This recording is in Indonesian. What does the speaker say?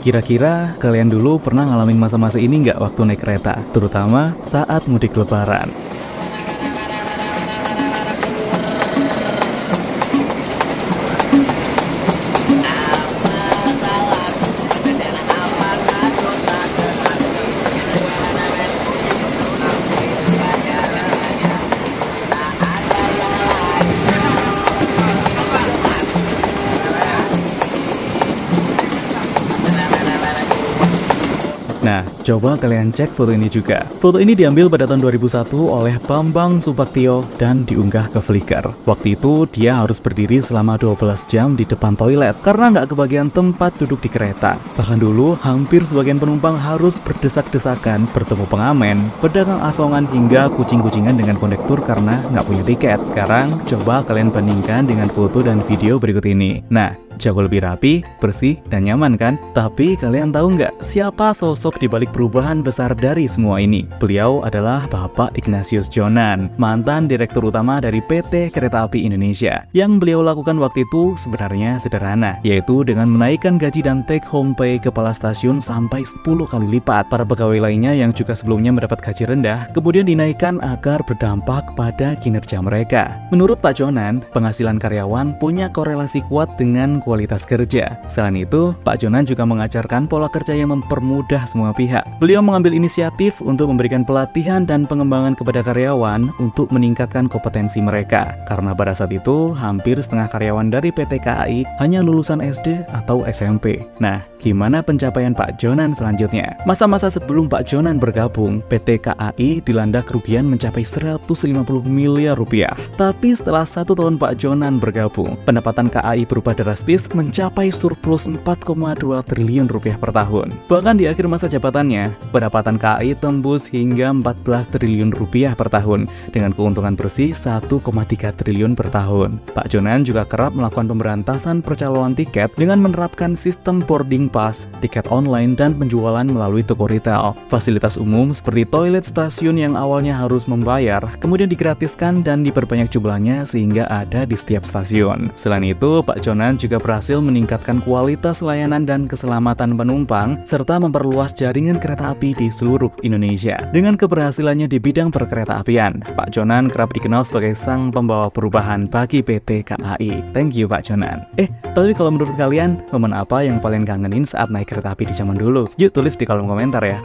Kira-kira kalian dulu pernah ngalamin masa-masa ini nggak waktu naik kereta? Terutama saat mudik lebaran. Nah, coba kalian cek foto ini juga. Foto ini diambil pada tahun 2001 oleh Bambang Supaktio dan diunggah ke Flickr. Waktu itu dia harus berdiri selama 12 jam di depan toilet karena nggak kebagian tempat duduk di kereta. Bahkan dulu hampir sebagian penumpang harus berdesak-desakan bertemu pengamen, pedagang asongan hingga kucing-kucingan dengan kondektur karena nggak punya tiket. Sekarang coba kalian bandingkan dengan foto dan video berikut ini. Nah, jauh lebih rapi, bersih, dan nyaman kan? Tapi kalian tahu nggak siapa sosok di balik perubahan besar dari semua ini? Beliau adalah Bapak Ignatius Jonan, mantan Direktur Utama dari PT Kereta Api Indonesia. Yang beliau lakukan waktu itu sebenarnya sederhana, yaitu dengan menaikkan gaji dan take home pay kepala stasiun sampai 10 kali lipat. Para pegawai lainnya yang juga sebelumnya mendapat gaji rendah, kemudian dinaikkan agar berdampak pada kinerja mereka. Menurut Pak Jonan, penghasilan karyawan punya korelasi kuat dengan kualitas kerja. Selain itu, Pak Jonan juga mengajarkan pola kerja yang mempermudah semua pihak. Beliau mengambil inisiatif untuk memberikan pelatihan dan pengembangan kepada karyawan untuk meningkatkan kompetensi mereka. Karena pada saat itu, hampir setengah karyawan dari PT KAI hanya lulusan SD atau SMP. Nah, gimana pencapaian Pak Jonan selanjutnya? Masa-masa sebelum Pak Jonan bergabung, PT KAI dilanda kerugian mencapai 150 miliar rupiah. Tapi setelah 1 tahun Pak Jonan bergabung, pendapatan KAI berubah drastis mencapai surplus 4,2 triliun rupiah per tahun. Bahkan di akhir masa jabatannya, pendapatan KAI tembus hingga 14 triliun rupiah per tahun dengan keuntungan bersih 1,3 triliun per tahun. Pak Jonan juga kerap melakukan pemberantasan percalonan tiket dengan menerapkan sistem boarding pass, tiket online, dan penjualan melalui toko retail. Fasilitas umum seperti toilet stasiun yang awalnya harus membayar, kemudian digratiskan dan diperbanyak jumlahnya sehingga ada di setiap stasiun. Selain itu, Pak Jonan juga berhasil meningkatkan kualitas layanan dan keselamatan penumpang serta memperluas jaringan kereta api di seluruh Indonesia. Dengan keberhasilannya di bidang perkereta-apian, Pak Jonan kerap dikenal sebagai sang pembawa perubahan bagi PT KAI. Thank you Pak Jonan. Tapi kalau menurut kalian, momen apa yang paling kangenin saat naik kereta api di zaman dulu? Yuk tulis di kolom komentar ya.